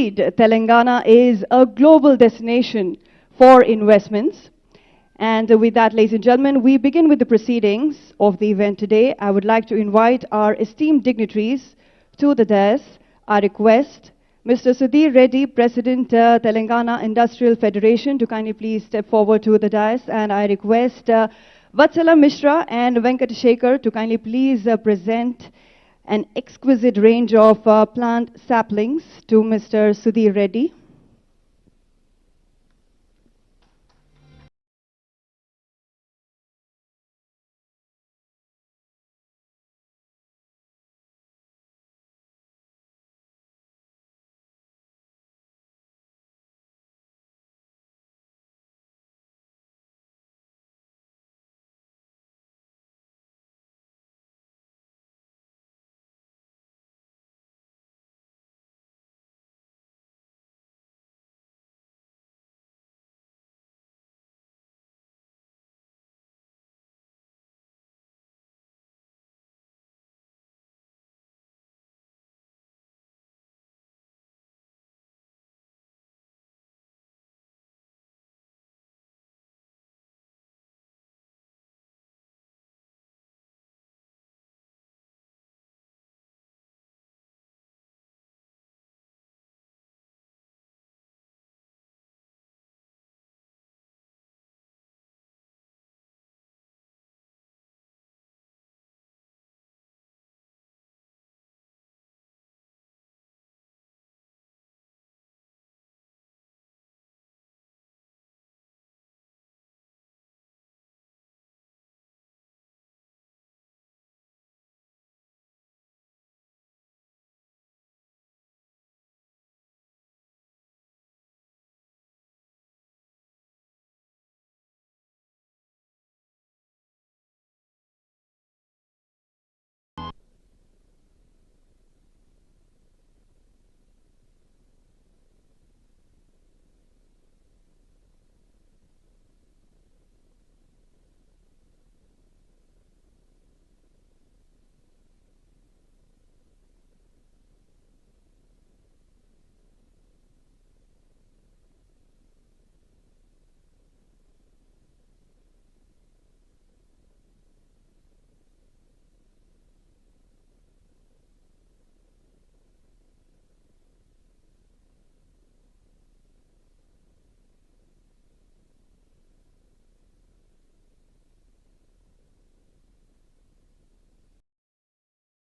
Indeed, Telangana is a global destination for investments. And with that, ladies and gentlemen, we begin with the proceedings of the event today. I would like to invite our esteemed dignitaries to the dais. I request Mr. Sudhir Reddy, President, Telangana Industrial Federation, to kindly please step forward to the dais. And I request Vatsala Mishra and Venkateshekar to kindly please present an exquisite range of plant saplings to Mr. Sudhir Reddy.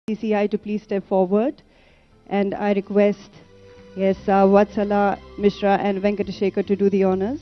CCI to please step forward. And I request, yes, Vatsala Mishra and Venkateshekar to do the honors.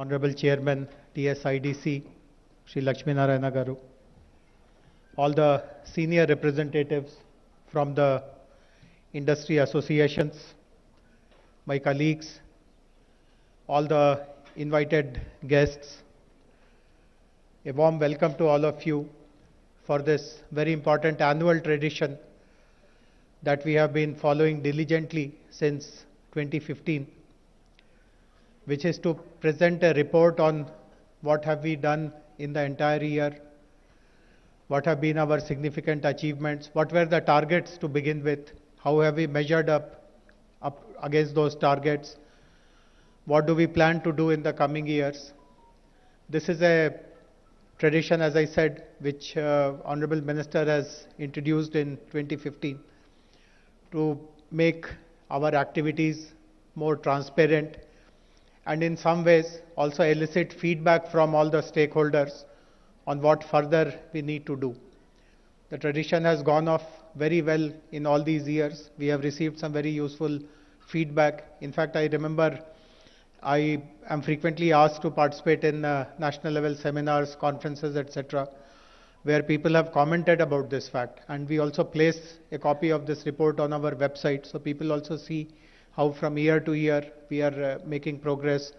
Honorable Chairman, TSIDC, Shri Lakshmi Narayana Garu, all the senior representatives from the industry associations, my colleagues, all the invited guests, a warm welcome to all of you for this very important annual tradition that we have been following diligently since 2015, which is to present a report on what have we done in the entire year, what have been our significant achievements, what were the targets to begin with, how have we measured up against those targets, what do we plan to do in the coming years. This is a tradition, as I said, which Honorable Minister has introduced in 2015 to make our activities more transparent and in some ways also elicit feedback from all the stakeholders on what further we need to do. The tradition has gone off very well in all these years. We have received some very useful feedback. In fact, I remember I am frequently asked to participate in national level seminars, conferences, etc., where people have commented about this fact. And we also place a copy of this report on our website, so people also see how from year to year we are making progress,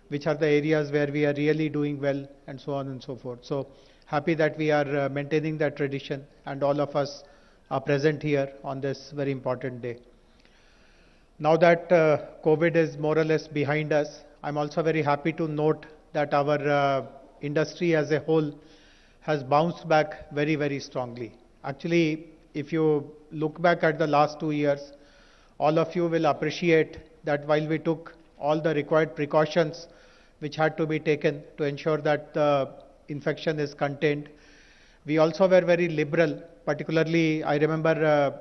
which are the areas where we are really doing well, and so on and so forth. So happy that we are maintaining that tradition and all of us are present here on this very important day. Now that COVID is more or less behind us, I'm also very happy to note that our industry as a whole has bounced back very, very strongly. Actually, if you look back at the last 2 years, all of you will appreciate that while we took all the required precautions which had to be taken to ensure that the infection is contained, we also were very liberal. Particularly, I remember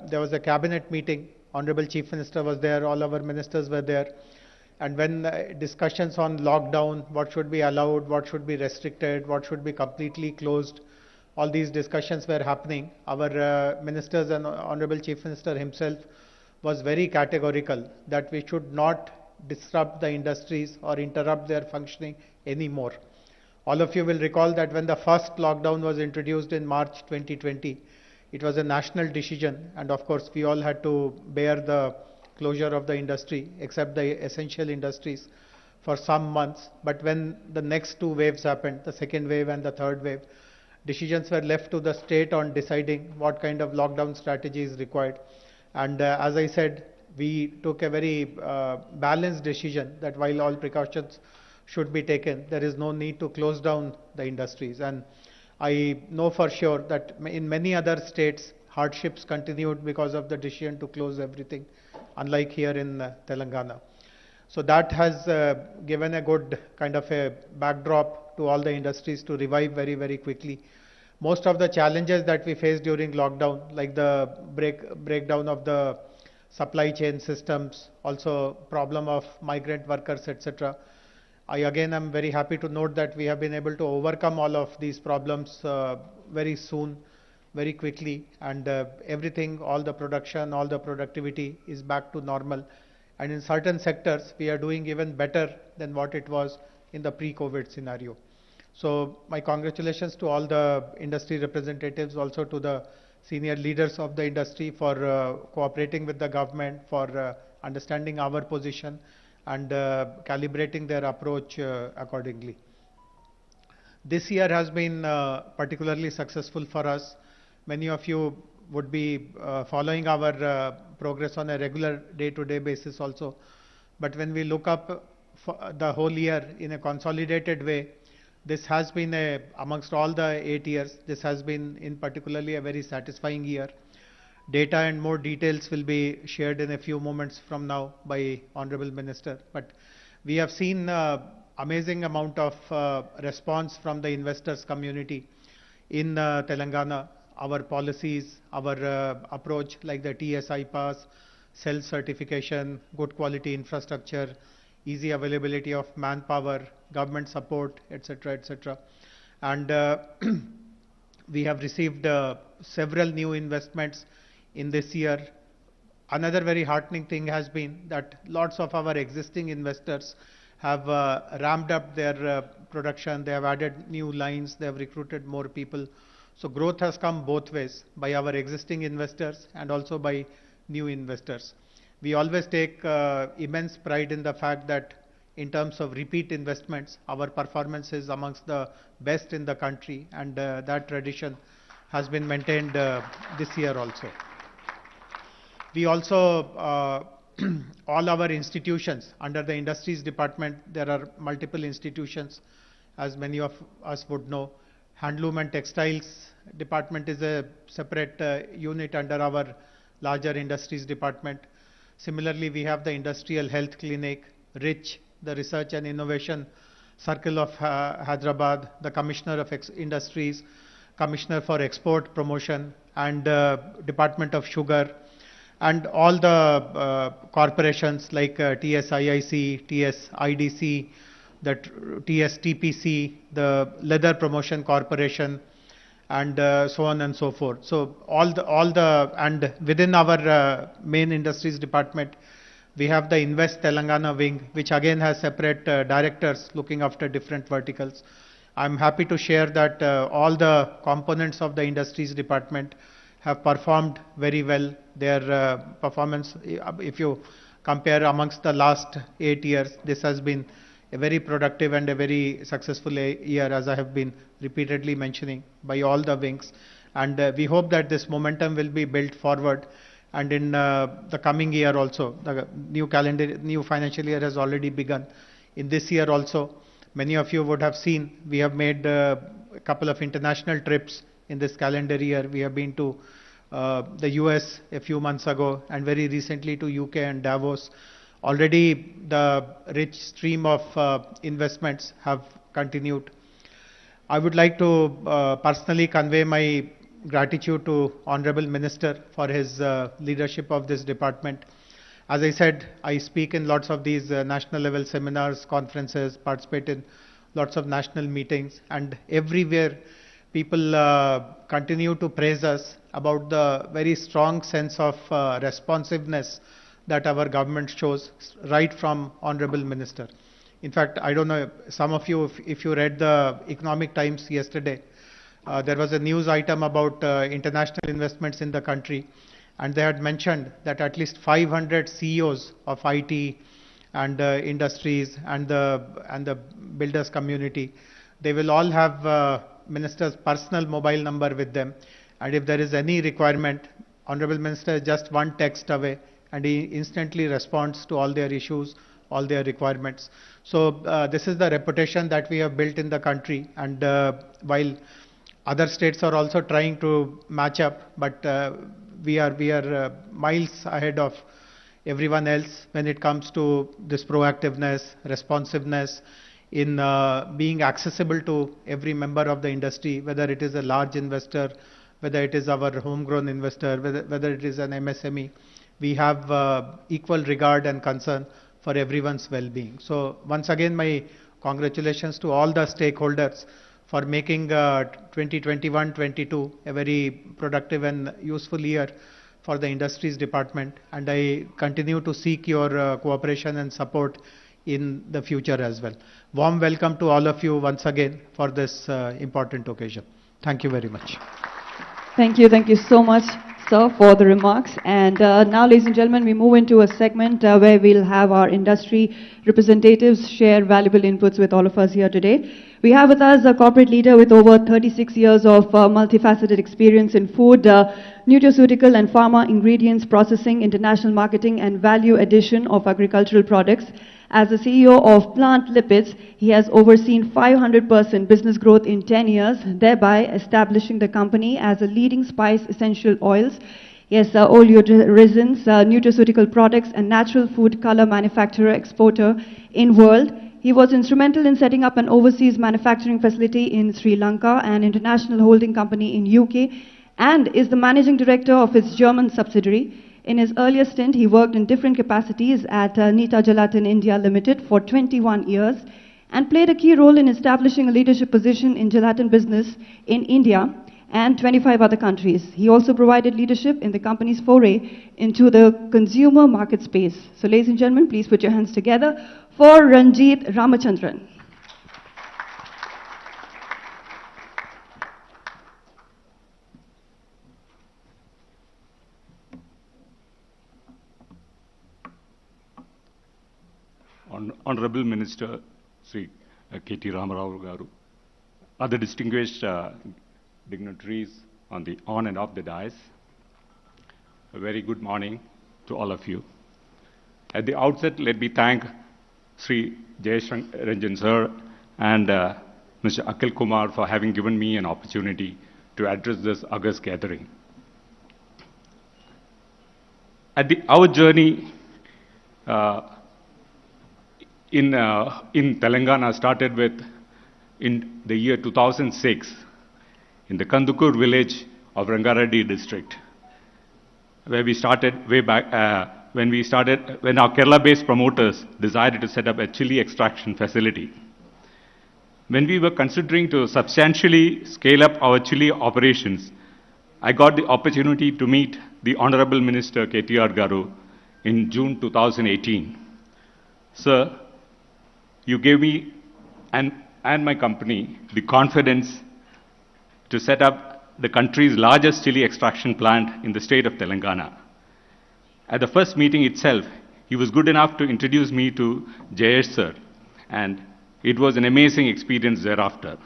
there was a cabinet meeting. Honorable Chief Minister was there, all our ministers were there. And when discussions on lockdown, what should be allowed, what should be restricted, what should be completely closed, all these discussions were happening. Our ministers and Honorable Chief Minister himself was very categorical that we should not disrupt the industries or interrupt their functioning anymore. All of you will recall that when the first lockdown was introduced in March 2020, it was a national decision, and of course we all had to bear the closure of the industry, except the essential industries, for some months. But when the next two waves happened, the second wave and the third wave, decisions were left to the state on deciding what kind of lockdown strategy is required. And as I said, we took a very balanced decision that while all precautions should be taken, there is no need to close down the industries. And I know for sure that in many other states, hardships continued because of the decision to close everything, unlike here in Telangana. So that has given a good kind of a backdrop to all the industries to revive very, very quickly. Most of the challenges that we faced during lockdown, like the breakdown of the supply chain systems, also problem of migrant workers, etc., I again am very happy to note that we have been able to overcome all of these problems very soon, very quickly, and everything, all the production, all the productivity is back to normal. And in certain sectors, we are doing even better than what it was in the pre-COVID scenario. So my congratulations to all the industry representatives, also to the senior leaders of the industry for cooperating with the government, for understanding our position and calibrating their approach accordingly. This year has been particularly successful for us. Many of you would be following our progress on a regular day-to-day basis also. But when we look up for the whole year in a consolidated way, this has been amongst all the 8 years, this has been in particularly a very satisfying year. Data and more details will be shared in a few moments from now by Honorable Minister. But we have seen amazing amount of response from the investors community in Telangana. Our policies, our approach like the TSI pass, self-certification, good quality infrastructure, easy availability of manpower, government support, etc., etc. And we have received several new investments in this year. Another very heartening thing has been that lots of our existing investors have ramped up their production. They have added new lines. They have recruited more people. So growth has come both ways, by our existing investors and also by new investors. We always take immense pride in the fact that in terms of repeat investments, our performance is amongst the best in the country, and that tradition has been maintained this year also. We also, all our institutions under the industries department, there are multiple institutions, as many of us would know. Handloom and textiles department is a separate unit under our larger industries department. Similarly, we have the industrial health clinic, RICH, the research and innovation circle of Hyderabad, the commissioner of industries, commissioner for export promotion, and department of sugar, and all the corporations like TSIIC, TSIDC, the TSTPC, the Leather Promotion Corporation, and so on and so forth. So and within our main industries department, we have the Invest Telangana wing, which again has separate directors looking after different verticals. I'm happy to share that all the components of the industries department have performed very well. Their performance, if you compare amongst the last 8 years, this has been a very productive and a very successful year, as I have been repeatedly mentioning, by all the wings. And we hope that this momentum will be built forward. And in the coming year also, the new financial year has already begun. In this year also, many of you would have seen, we have made a couple of international trips in this calendar year. We have been to the US a few months ago, and very recently to UK and Davos. Already the rich stream of investments have continued. I would like to personally convey my gratitude to Honorable Minister for his leadership of this department. As I said, I speak in lots of these national level seminars, conferences, participate in lots of national meetings, and everywhere people continue to praise us about the very strong sense of responsiveness that our government shows, right from Honorable Minister. In fact, I don't know, some of you, if you read the Economic Times yesterday, there was a news item about international investments in the country, and they had mentioned that at least 500 CEOs of IT and industries and the builders community, they will all have Minister's personal mobile number with them, and if there is any requirement, Honorable Minister is just one text away, and he instantly responds to all their issues, all their requirements. So this is the reputation that we have built in the country, and while other states are also trying to match up, but we are miles ahead of everyone else when it comes to this proactiveness, responsiveness in being accessible to every member of the industry, whether it is a large investor, whether it is our homegrown investor, whether it is an MSME. We have equal regard and concern for everyone's well-being. So once again, my congratulations to all the stakeholders for making 2021-22 a very productive and useful year for the industries department, and I continue to seek your cooperation and support in the future as well. Warm welcome to all of you once again for this important occasion. Thank you very much. Thank you so much, sir, for the remarks. And now, ladies and gentlemen, we move into a segment where we'll have our industry representatives share valuable inputs with all of us here today. We have with us a corporate leader with over 36 years of multifaceted experience in food, nutraceutical and pharma ingredients processing, international marketing and value addition of agricultural products. As the CEO of Plant Lipids, he has overseen 500% business growth in 10 years, thereby establishing the company as a leading spice essential oils, oleoresins, nutraceutical products and natural food color manufacturer exporter in world. He was instrumental in setting up an overseas manufacturing facility in Sri Lanka, an international holding company in UK, and is the managing director of its German subsidiary. In his earlier stint, he worked in different capacities at Nita Gelatin India Limited for 21 years and played a key role in establishing a leadership position in gelatin business in India and 25 other countries. He also provided leadership in the company's foray into the consumer market space. So ladies and gentlemen, please put your hands together for Ranjit Ramachandran. Honorable Minister Sri KT Ramarao Garu, other distinguished dignitaries on and off the dais, a very good morning to all of you. At the outset, let me thank Sri Jayesh Ranjan sir and Mr. Akhil Kumar for having given me an opportunity to address this august gathering. Our journey in Telangana started in the year 2006 in the Kandukur village of Rangareddy district, where we started way back when our Kerala-based promoters decided to set up a chili extraction facility. When we were considering to substantially scale up our chili operations, I got the opportunity to meet the Honorable Minister KTR Garu in June 2018. Sir, you gave me and my company the confidence to set up the country's largest chili extraction plant in the state of Telangana. At the first meeting itself, he was good enough to introduce me to Jayesh sir, and it was an amazing experience thereafter,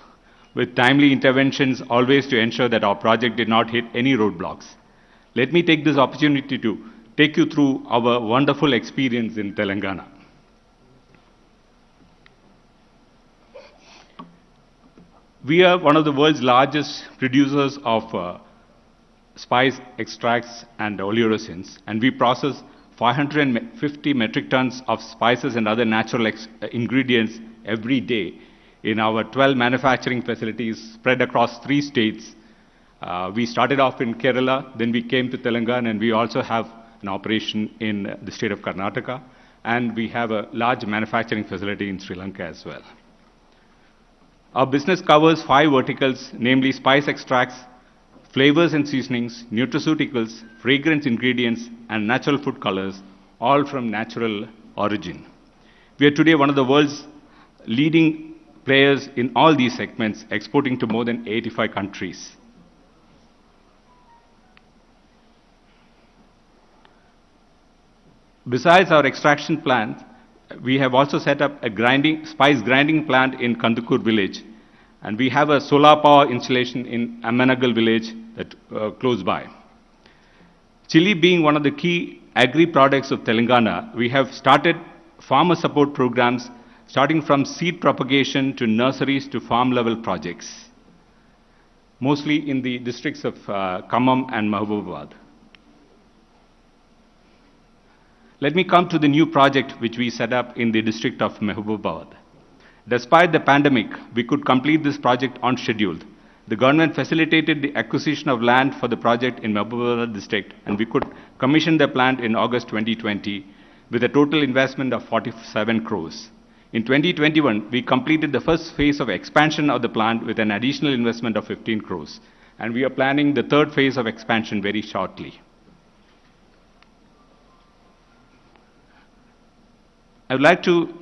with timely interventions always to ensure that our project did not hit any roadblocks. Let me take this opportunity to take you through our wonderful experience in Telangana. We are one of the world's largest producers of spice extracts and oleoresins, and we process 550 metric tons of spices and other natural ingredients every day in our 12 manufacturing facilities spread across 3 states. We started off in Kerala, then we came to Telangana, and we also have an operation in the state of Karnataka, and we have a large manufacturing facility in Sri Lanka as well. Our business covers 5 verticals, namely spice extracts, flavors and seasonings, nutraceuticals, fragrance ingredients, and natural food colors, all from natural origin. We are today one of the world's leading players in all these segments, exporting to more than 85 countries. Besides our extraction plant, we have also set up a spice grinding plant in Kandukur village, and we have a solar power installation in Amanagal village close by. Chili being one of the key agri-products of Telangana, we have started farmer support programs starting from seed propagation to nurseries to farm-level projects, mostly in the districts of Khammam and Mahbubabad. Let me come to the new project which we set up in the district of Mahbubabad. Despite the pandemic, we could complete this project on schedule. The government facilitated the acquisition of land for the project in Mahbubabad district, and we could commission the plant in August 2020 with a total investment of 47 crores. In 2021, we completed the first phase of expansion of the plant with an additional investment of 15 crores, and we are planning the third phase of expansion very shortly. I would like to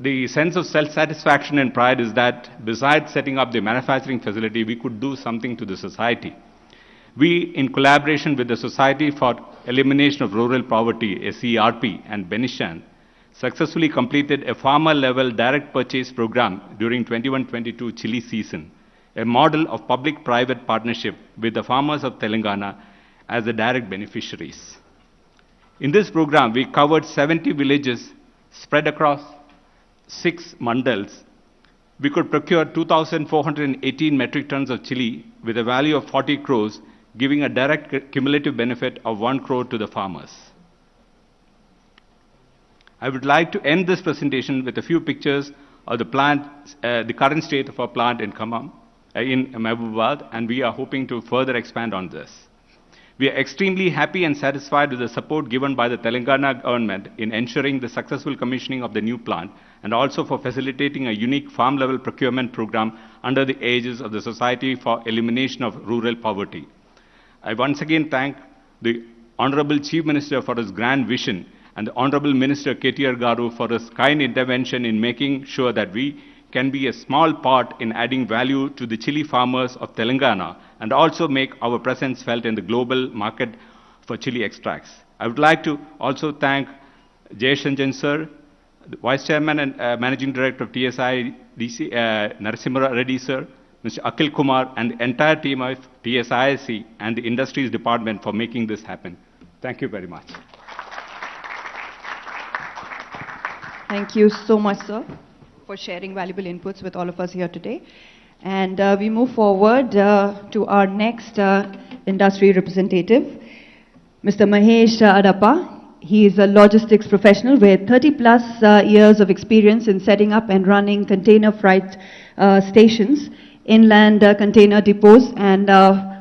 the sense of self-satisfaction and pride is that besides setting up the manufacturing facility, we could do something to the society. We, in collaboration with the Society for Elimination of Rural Poverty, SERP, and Benishan, successfully completed a farmer-level direct purchase program during 21-22 chili season, a model of public-private partnership with the farmers of Telangana as the direct beneficiaries. In this program, we covered 70 villages spread across 6 mandals. We could procure 2,418 metric tons of chili with a value of 40 crores, giving a direct cumulative benefit of 1 crore to the farmers. I would like to end this presentation with a few pictures of the plant, the current state of our plant in Khammam, in Mahbubabad, and we are hoping to further expand on this. We are extremely happy and satisfied with the support given by the Telangana government in ensuring the successful commissioning of the new plant, and also for facilitating a unique farm-level procurement program under the aegis of the Society for Elimination of Rural Poverty. I once again thank the Honorable Chief Minister for his grand vision and the Honorable Minister KTR Garu for his kind intervention in making sure that we can be a small part in adding value to the chili farmers of Telangana and also make our presence felt in the global market for chili extracts. I would like to also thank Jayesh Ranjan sir, the Vice Chairman and Managing Director of TSI DC, Narasimha Reddy sir, Mr. Akhil Kumar, and the entire team of TSIC and the Industries Department for making this happen. Thank you very much. Thank you so much, sir, for sharing valuable inputs with all of us here today. And we move forward to our next industry representative, Mr. Mahesh Adappa. He is a logistics professional with 30 plus years of experience in setting up and running container freight stations, inland container depots, and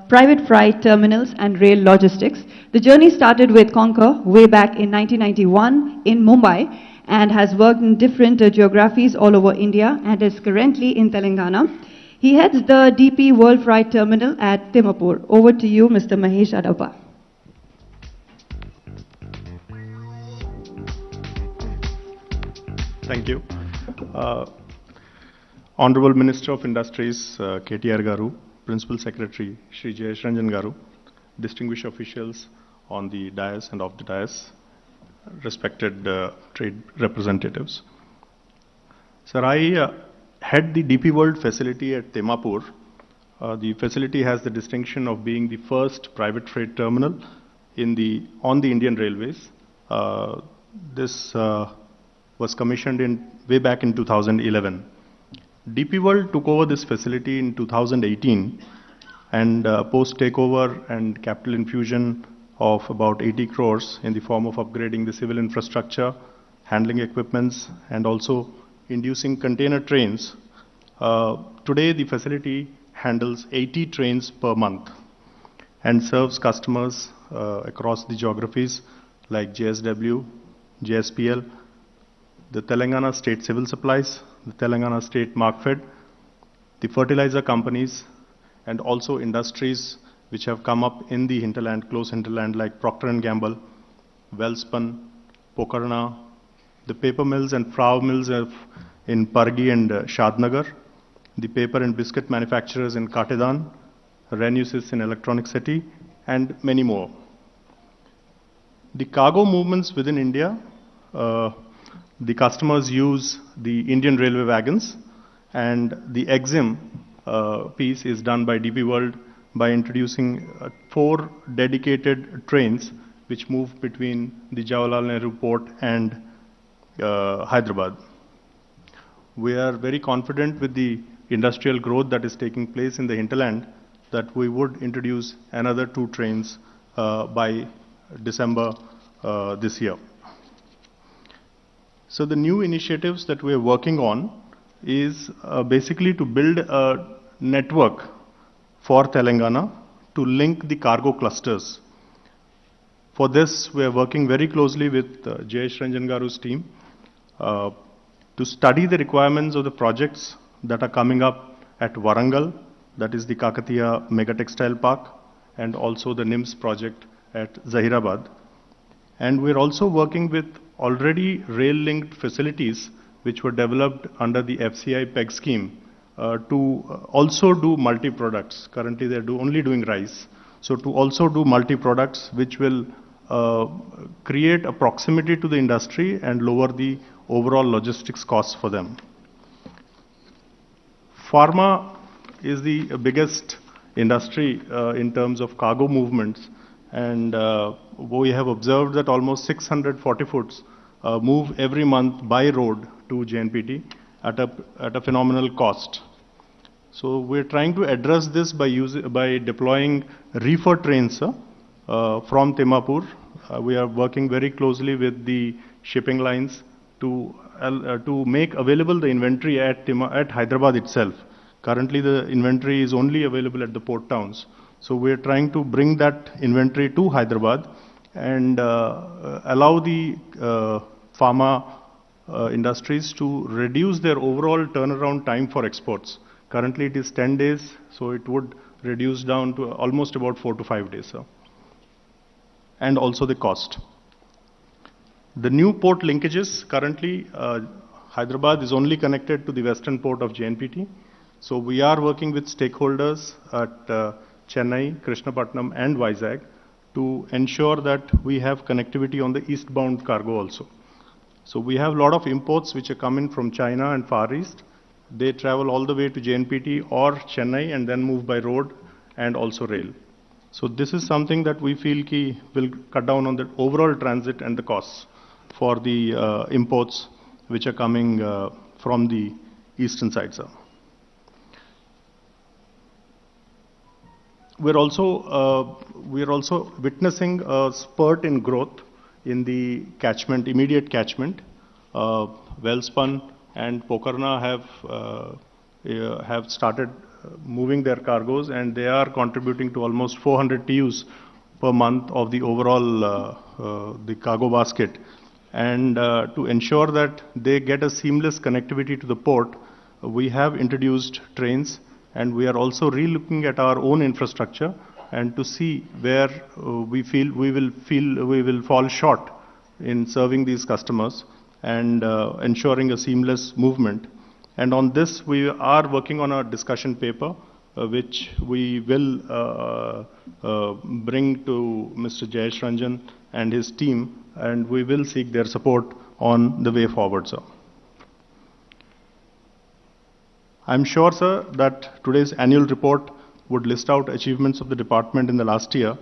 private freight terminals and rail logistics. The journey started with Concur way back in 1991 in Mumbai and has worked in different geographies all over India and is currently in Telangana. He heads the DP World Freight Terminal at Timapur. Over to you, Mr. Mahesh Adappa. Thank you. Honorable Minister of Industries, KTR Garu, Principal Secretary, Shri Jayesh Ranjan Garu, distinguished officials on the dais and off the dais, respected trade representatives. Sir, I head the DP World facility at Timapur. The facility has the distinction of being the first private freight terminal on the Indian Railways. This was commissioned way back in 2011. DP World took over this facility in 2018, and post takeover and capital infusion of about 80 crores in the form of upgrading the civil infrastructure, handling equipments, and also inducing container trains. Today the facility handles 80 trains per month and serves customers across the geographies like JSW, JSPL, the Telangana State Civil Supplies, the Telangana State Markfed, the fertilizer companies, and also industries which have come up in the hinterland, close hinterland, like Procter & Gamble, Welspun, Pokarna, the paper mills and flour mills in Pargi and Shadnagar, the paper and biscuit manufacturers in Katedan, Renusys in Electronic City, and many more. The cargo movements within India, the customers use the Indian Railway wagons, and the EXIM piece is done by DP World by introducing 4 dedicated trains which move between the Jawaharlal Nehru Port and Hyderabad. We are very confident with the industrial growth that is taking place in the hinterland that we would introduce another 2 trains by December this year. So the new initiatives that we are working on is basically to build a network for Telangana to link the cargo clusters. For this, we are working very closely with Jayesh Ranjan Garu's team to study the requirements of the projects that are coming up at Warangal, that is the Kakatiya Mega Textile Park, and also the NIMS project at Zahirabad. And we're also working with already rail-linked facilities which were developed under the FCI PEG scheme to also do multi-products. Currently they're only doing rice. So to also do multi-products which will create a proximity to the industry and lower the overall logistics costs for them. Pharma is the biggest industry in terms of cargo movements, and we have observed that almost 640 foots move every month by road to JNPT at a phenomenal cost. So we're trying to address this by deploying reefer trains from Timapur. We are working very closely with the shipping lines to make available the inventory at Hyderabad itself. Currently the inventory is only available at the port towns. So we're trying to bring that inventory to Hyderabad and allow the pharma industries to reduce their overall turnaround time for exports. Currently it is 10 days, so it would reduce down to almost about 4 to 5 days. And also the cost. The new port linkages, currently Hyderabad is only connected to the western port of JNPT. So we are working with stakeholders at Chennai, Krishnapatnam and Vizag to ensure that we have connectivity on the eastbound cargo also. So we have a lot of imports which are coming from China and Far East. They travel all the way to JNPT or Chennai and then move by road and also rail. So this is something that we feel will cut down on the overall transit and the costs for the imports which are coming from the eastern side, sir. We're also witnessing a spurt in growth in the catchment, immediate catchment. Welspun and Pokarna have started moving their cargoes, and they are contributing to almost 400 TEUs per month of the overall the cargo basket. And to ensure that they get a seamless connectivity to the port, we have introduced trains, and we are also re-looking at our own infrastructure and to see where we will fall short in serving these customers and ensuring a seamless movement. And on this, we are working on a discussion paper, which we will bring to Mr. Jayesh Ranjan and his team, and we will seek their support on the way forward, sir. I'm sure, sir, that today's annual report would list out achievements of the department in the last year,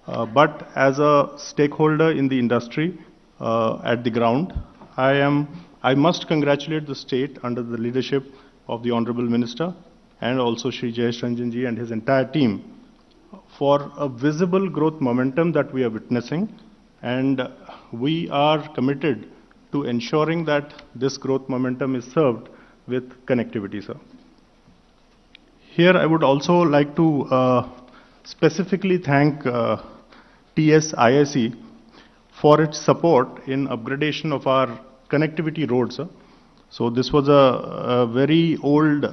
but as a stakeholder in the industry at the ground, I must congratulate the state under the leadership of the Honorable Minister and also Shri Jayesh Ranjan ji and his entire team for a visible growth momentum that we are witnessing, and we are committed to ensuring that this growth momentum is served with connectivity, sir. Here I would also like to specifically thank TSISE for its support in upgradation of our connectivity roads, sir. So this was a very old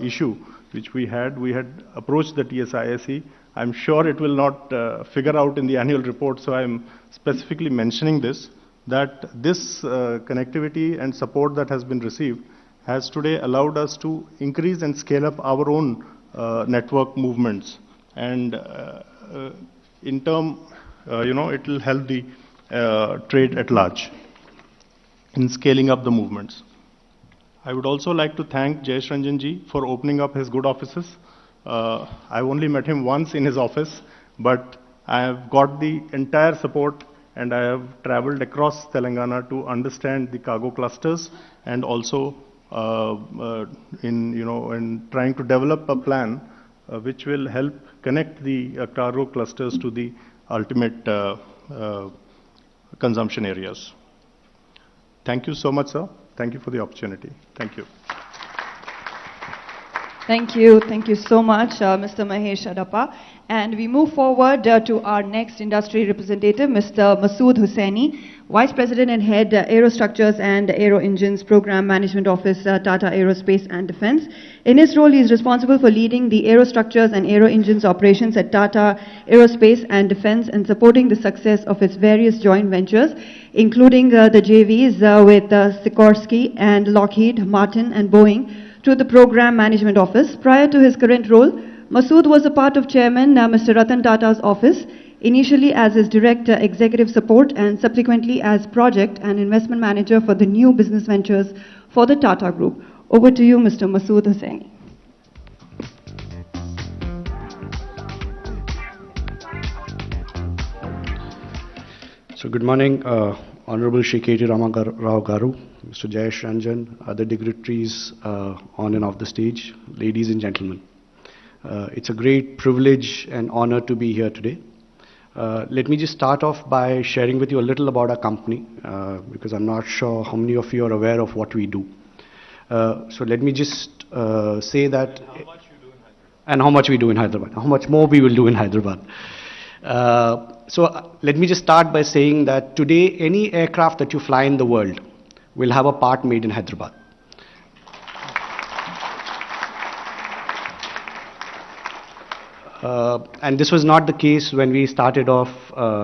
issue which we had. We had approached the TSISE. I'm sure it will not figure out in the annual report, so I'm specifically mentioning this, that this connectivity and support that has been received has today allowed us to increase and scale up our own network movements. And in turn, it will help the trade at large in scaling up the movements. I would also like to thank Jayesh Ranjan ji for opening up his good offices. I've only met him once in his office, but I have got the entire support, and I have traveled across Telangana to understand the cargo clusters and also in trying to develop a plan which will help connect the cargo clusters to the ultimate consumption areas. Thank you so much, sir. Thank you for the opportunity. Thank you. Thank you. Thank you so much, Mr. Mahesh Adappa. And we move forward to our next industry representative, Mr. Masood Hussaini, Vice President and Head, Aerostructures and Aero Engines Program Management Office, Tata Aerospace and Defense. In his role, he is responsible for leading the Aerostructures and Aero Engines operations at Tata Aerospace and Defense and supporting the success of its various joint ventures, including the JVs with Sikorsky and Lockheed Martin and Boeing, to the Program Management Office. Prior to his current role, Masood was a part of Chairman Mr. Ratan Tata's office, initially as his direct executive support and subsequently as project and investment manager for the new business ventures for the Tata Group. Over to you, Mr. Masood Hussaini. So good morning, Honorable Shri KT Rao Garu, Mr. Jayesh Ranjan, other dignitaries on and off the stage, ladies and gentlemen. It's a great privilege and honor to be here today. Let me just start off by sharing with you a little about our company, because I'm not sure how many of you are aware of what we do. So let me just say that... And how much we do in Hyderabad. How much more we will do in Hyderabad. So let me just start by saying that today any aircraft that you fly in the world will have a part made in Hyderabad. And this was not the case when we started off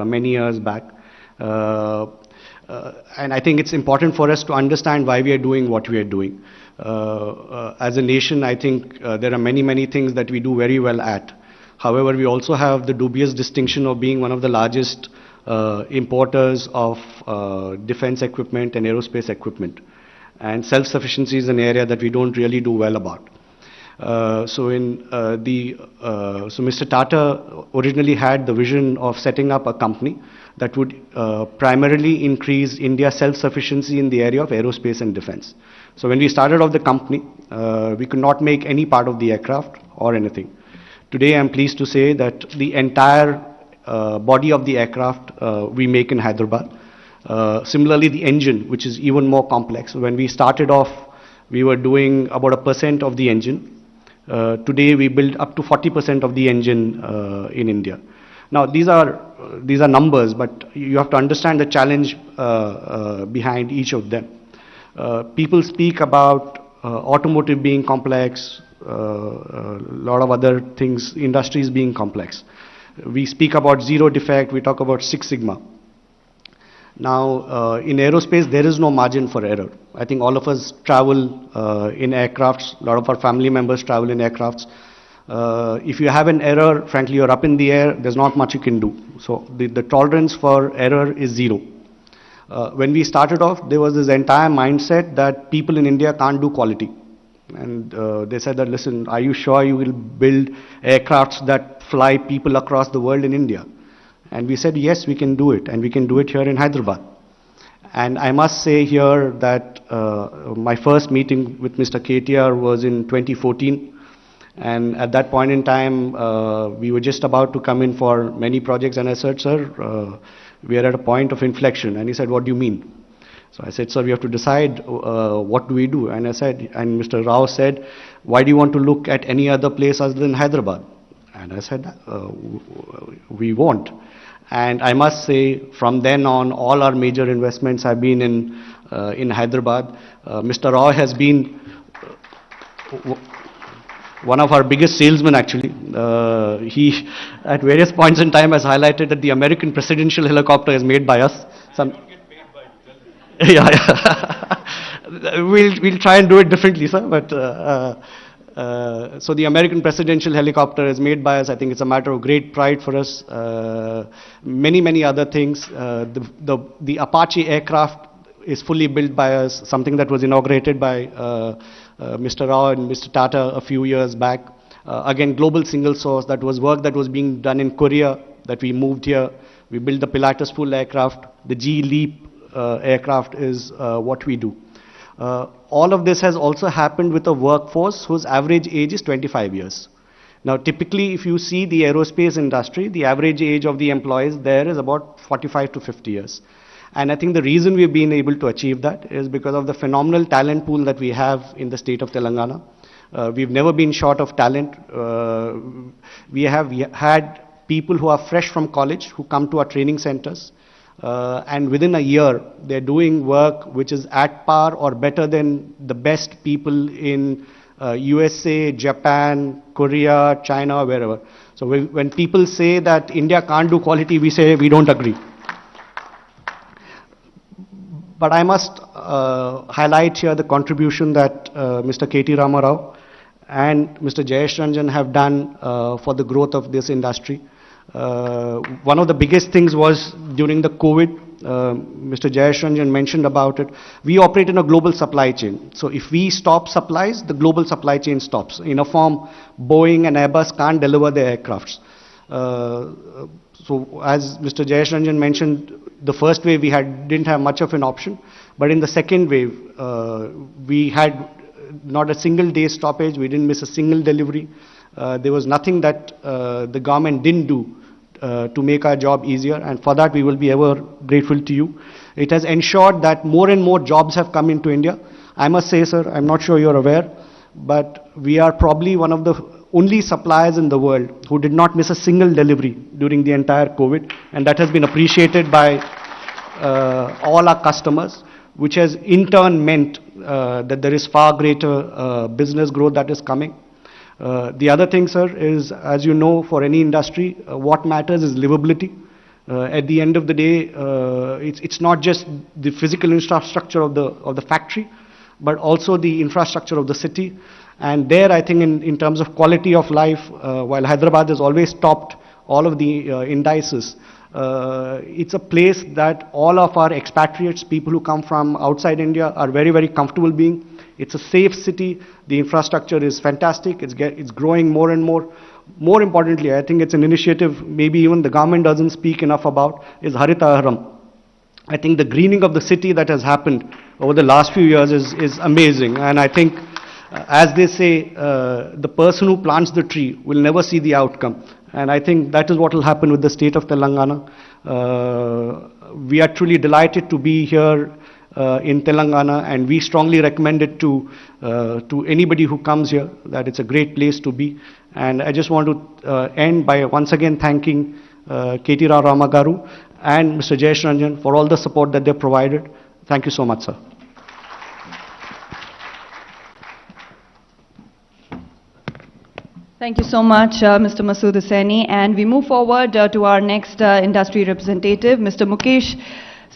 many years back. and I think it's important for us to understand why we are doing what we are doing. As a nation, I think there are many things that we do very well at. However, we also have the dubious distinction of being one of the largest importers of defense equipment and aerospace equipment. And self-sufficiency is an area that we don't really do well about. So Mr. Tata originally had the vision of setting up a company that would primarily increase India's self-sufficiency in the area of aerospace and defense. So when we started off the company, we could not make any part of the aircraft or anything. Today I'm pleased to say that the entire body of the aircraft we make in Hyderabad. Similarly, the engine, which is even more complex. When we started off, we were doing about 1% of the engine. Today, we build up to 40% of the engine in India. Now, these are numbers, but you have to understand the challenge behind each of them. People speak about automotive being complex, a lot of other things, industries being complex. We speak about zero defect, we talk about Six Sigma. Now, in aerospace, there is no margin for error. I think all of us travel in aircrafts. A lot of our family members travel in aircrafts. If you have an error, frankly, you're up in the air, there's not much you can do. So the tolerance for error is zero. When we started off, there was this entire mindset that people in India can't do quality. And they said that, listen, are you sure you will build aircrafts that fly people across the world in India? And we said, yes, we can do it, and we can do it here in Hyderabad. And I must say here that my first meeting with Mr. KTR was in 2014. And at that point in time, we were just about to come in for many projects. And I said, sir, we are at a point of inflection. And he said, what do you mean? So I said, sir, we have to decide what do we do. And I said, and Mr. Rao said, why do you want to look at any other place other than Hyderabad? And I said, we won't. And I must say, from then on, all our major investments have been in Hyderabad. Mr. Rao has been one of our biggest salesmen, actually. He, at various points in time, has highlighted that the American presidential helicopter is made by us. Yeah. We'll try and do it differently, sir. But so the American presidential helicopter is made by us. I think it's a matter of great pride for us. Many other things. The Apache aircraft is fully built by us, something that was inaugurated by Mr. Rao and Mr. Tata a few years back. Again, global single source. That was work that was being done in Korea that we moved here. We built the Pilatus full aircraft. The G Leap aircraft is what we do. All of this has also happened with a workforce whose average age is 25 years. Now, typically, if you see the aerospace industry, the average age of the employees there is about 45 to 50 years. And I think the reason we've been able to achieve that is because of the phenomenal talent pool that we have in the state of Telangana. We've never been short of talent. We have had people who are fresh from college who come to our training centers. And within a year, they're doing work which is at par or better than the best people in USA, Japan, Korea, China, wherever. So when people say that India can't do quality, we say we don't agree. But I must highlight here the contribution that Mr. K.T. Ramarao and Mr. Jayesh Ranjan have done for the growth of this industry. One of the biggest things was during the COVID, Mr. Jayesh Ranjan mentioned about it. We operate in a global supply chain. So if we stop supplies, the global supply chain stops. In a form, Boeing and Airbus can't deliver their aircrafts. So as Mr. Jayesh Ranjan mentioned, the first wave we didn't have much of an option. But in the second wave, we had not a single day stoppage. We didn't miss a single delivery. There was nothing that the government didn't do to make our job easier, and for that we will be ever grateful to you. It has ensured that more and more jobs have come into India. I must say, sir, I'm not sure you're aware, but we are probably one of the only suppliers in the world who did not miss a single delivery during the entire COVID, and that has been appreciated by all our customers, which has in turn meant that there is far greater business growth that is coming. The other thing, sir, is, as you know, for any industry, what matters is livability. At the end of the day, it's not just the physical infrastructure of the factory, but also the infrastructure of the city. And there, I think in terms of quality of life, while Hyderabad has always topped all of the indices, it's a place that all of our expatriates, people who come from outside India, are very, very comfortable being. It's a safe city. The infrastructure is fantastic. It's growing more and more. More importantly, I think it's an initiative maybe even the government doesn't speak enough about, is Harita Aharam. I think the greening of the city that has happened over the last few years is amazing. And I think, as they say, the person who plants the tree will never see the outcome. And I think that is what will happen with the state of Telangana. We are truly delighted to be here in Telangana, and we strongly recommend it to anybody who comes here, that it's a great place to be. And I just want to end by once again thanking KTR Ramagaru and Mr. Jayesh Ranjan for all the support that they provided. Thank you so much, sir. Thank you so much, Mr. Masood Hussaini. And we move forward to our next industry representative, Mr. Mukesh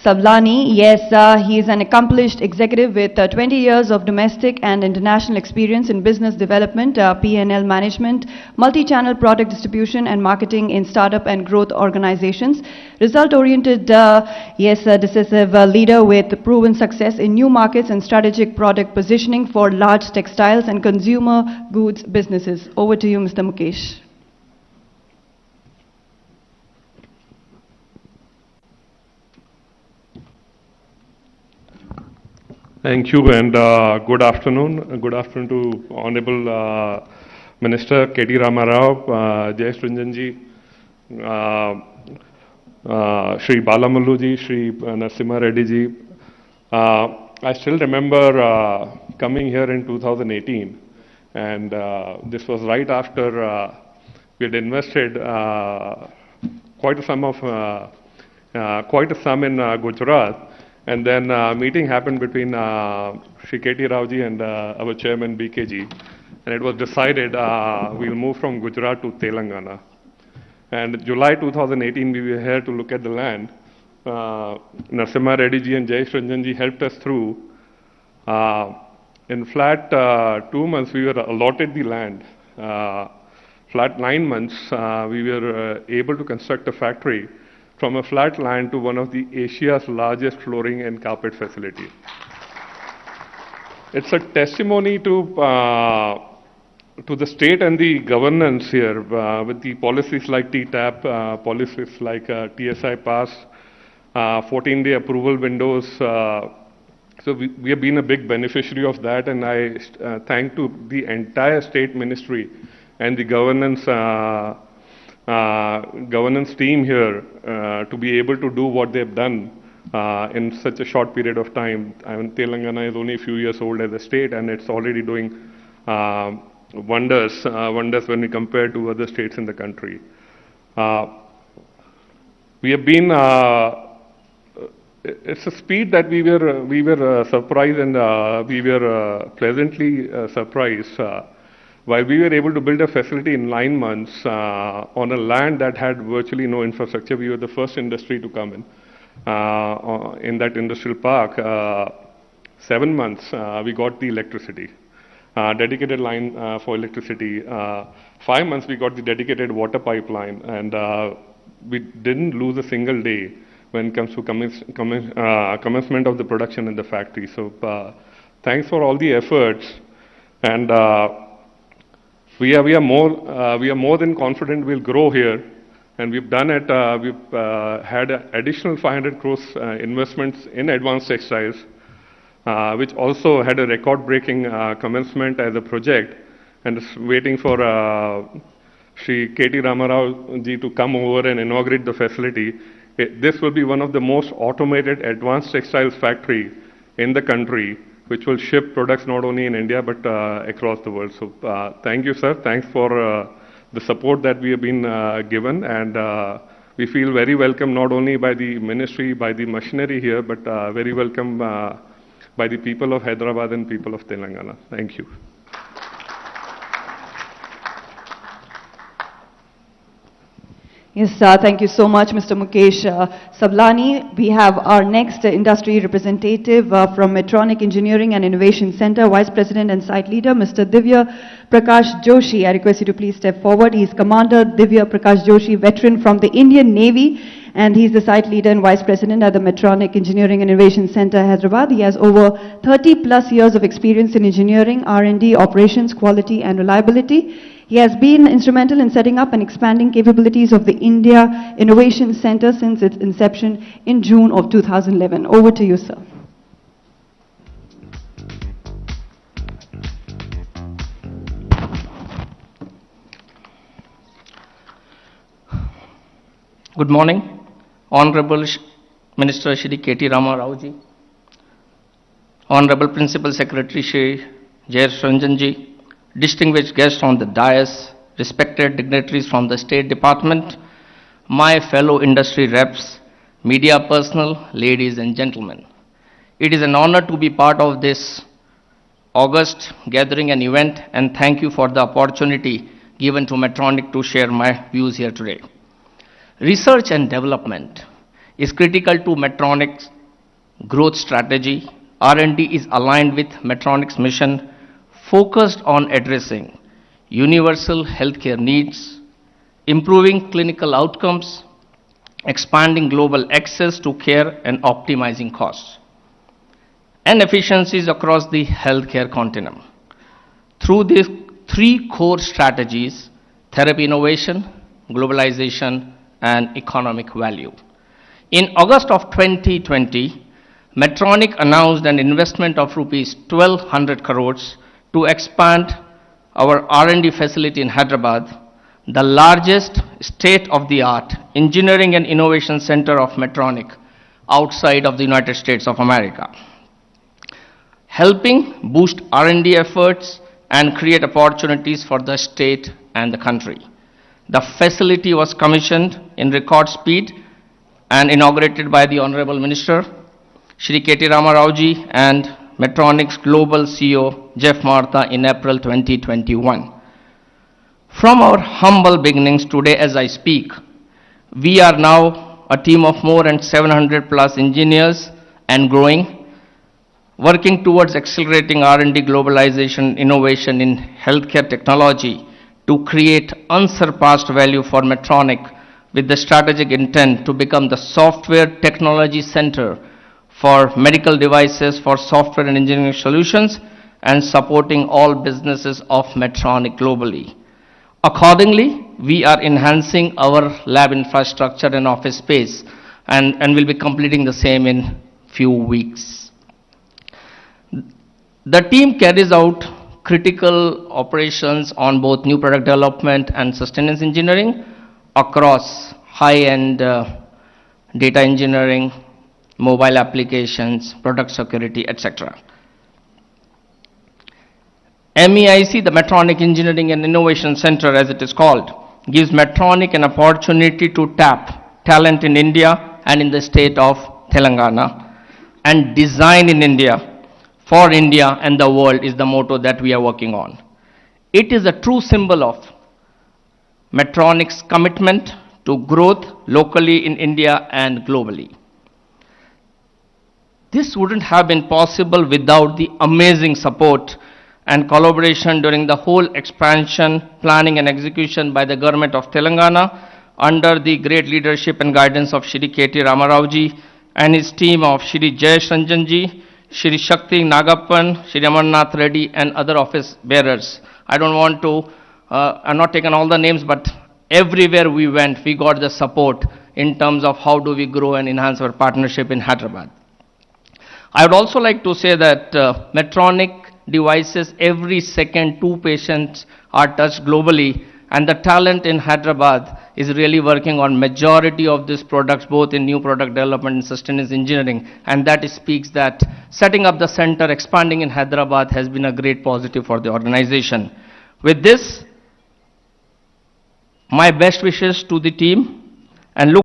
Sablani. Yes, he is an accomplished executive with 20 years of domestic and international experience in business development, P&L management, multi-channel product distribution and marketing in startup and growth organizations. Result-oriented, decisive leader with proven success in new markets and strategic product positioning for large textiles and consumer goods businesses. Over to you, Mr. Mukesh. Thank you, and good afternoon. Good afternoon to Honorable Minister K.T. Ramarao, Jayesh Ranjanji, Shri Balamalluji, Shri Narasimha Reddy ji. I still remember coming here in 2018, and this was right after we had invested quite a sum in Gujarat. And then a meeting happened between Shri K.T. Raoji and our chairman BKG. And it was decided we'll move from Gujarat to Telangana. And July 2018, we were here to look at the land. Narasimha Reddy ji and Jayesh Ranjan ji helped us through. In flat 2 months, we were allotted the land. Flat 9 months, we were able to construct a factory from a flat land to one of the Asia's largest flooring and carpet facility. It's a testimony to the state and the governance here with the policies like TTAP, policies like TSI Pass, 14-day approval windows. So we have been a big beneficiary of that, and I thank to the entire state ministry and the governance team here to be able to do what they've done in such a short period of time. I mean, Telangana is only a few years old as a state, and it's already doing wonders when we compare to other states in the country. We have been. It's a speed that we were surprised, and we were pleasantly surprised. While we were able to build a facility in 9 months on a land that had virtually no infrastructure, we were the first industry to come in that industrial park. 7 months, we got the electricity, dedicated line for electricity. 5 months, we got the dedicated water pipeline, and we didn't lose a single day when it comes to commencement of the production in the factory. So thanks for all the efforts, and we are more than confident we'll grow here, and we've done it. We've had additional 500 crores investments in advanced textiles, which also had a record-breaking commencement as a project, and is waiting for Shri K.T. Ramarao ji to come over and inaugurate the facility. This will be one of the most automated advanced textiles factory in the country, which will ship products not only in India but across the world. So thank you, sir. Thanks for the support that we have been given, and we feel very welcome not only by the ministry, by the machinery here, but very welcome by the people of Hyderabad and people of Telangana. Thank you. Yes, thank you so much, Mr. Mukesh Sablani. We have our next industry representative from Medtronic Engineering and Innovation Center, Vice President and Site Leader, Mr. Divya Prakash Joshi. I request you to please step forward. He is Commander Divya Prakash Joshi, veteran from the Indian Navy, and he's the Site Leader and Vice President at the Medtronic Engineering and Innovation Center, Hyderabad. He has over 30 plus years of experience in engineering, R&D, operations, quality, and reliability. He has been instrumental in setting up and expanding capabilities of the India Innovation Center since its inception in June of 2011. Over to you, sir. Good morning, Honorable Minister Shri KT Rauji, Honorable Principal Secretary Shri Jayesh Ranjan ji, distinguished guests on the dais, respected dignitaries from the State Department, my fellow industry reps, media personnel, ladies and gentlemen. It is an honor to be part of this August gathering and event, and thank you for the opportunity given to Medtronic to share my views here today. Research and development is critical to Medtronic's growth strategy. R&D is aligned with Medtronic's mission, focused on addressing universal healthcare needs, improving clinical outcomes, expanding global access to care, and optimizing costs and efficiencies across the healthcare continuum. Through these three core strategies: therapy innovation, globalization, and economic value. In August of 2020, Medtronic announced an investment of rupees 1,200 crores to expand our R&D facility in Hyderabad, the largest state-of-the-art engineering and innovation center of Medtronic outside of the United States of America, helping boost R&D efforts and create opportunities for the state and the country. The facility was commissioned in record speed and inaugurated by the Honorable Minister, Shri KT Rauji, and Medtronic's Global CEO, Jeff Martha, in April 2021. From our humble beginnings today as I speak, we are now a team of more than 700 plus engineers and growing, working towards accelerating R&D, globalization, innovation in healthcare technology to create unsurpassed value for Medtronic, with the strategic intent to become the software technology center for medical devices, for software and engineering solutions, and supporting all businesses of Medtronic globally. Accordingly, we are enhancing our lab infrastructure and office space, and will be completing the same in few weeks. The team carries out critical operations on both new product development and sustenance engineering across high-end data engineering, mobile applications, product security, etc. MEIC, the Medtronic Engineering and Innovation Center as it is called, gives Medtronic an opportunity to tap talent in India and in the state of Telangana, and design in India for India and the world is the motto that we are working on. It is a true symbol of Medtronic's commitment to growth locally in India and globally. This wouldn't have been possible without the amazing support and collaboration during the whole expansion, planning and execution by the government of Telangana under the great leadership and guidance of Shri KT Rauji and his team of Shri Jayesh Ranjan ji, Shri Shakti Nagappan, Shri Amarnath Reddy, and other office bearers. I don't want to, I'm not taking all the names, but everywhere we went, we got the support in terms of how do we grow and enhance our partnership in Hyderabad. I would also like to say that Medtronic devices, every second 2 patients are touched globally, and the talent in Hyderabad is really working on majority of these products, both in new product development and sustenance engineering, and that speaks that setting up the center, expanding in Hyderabad has been a great positive for the organization. With this, my best wishes to the team, and look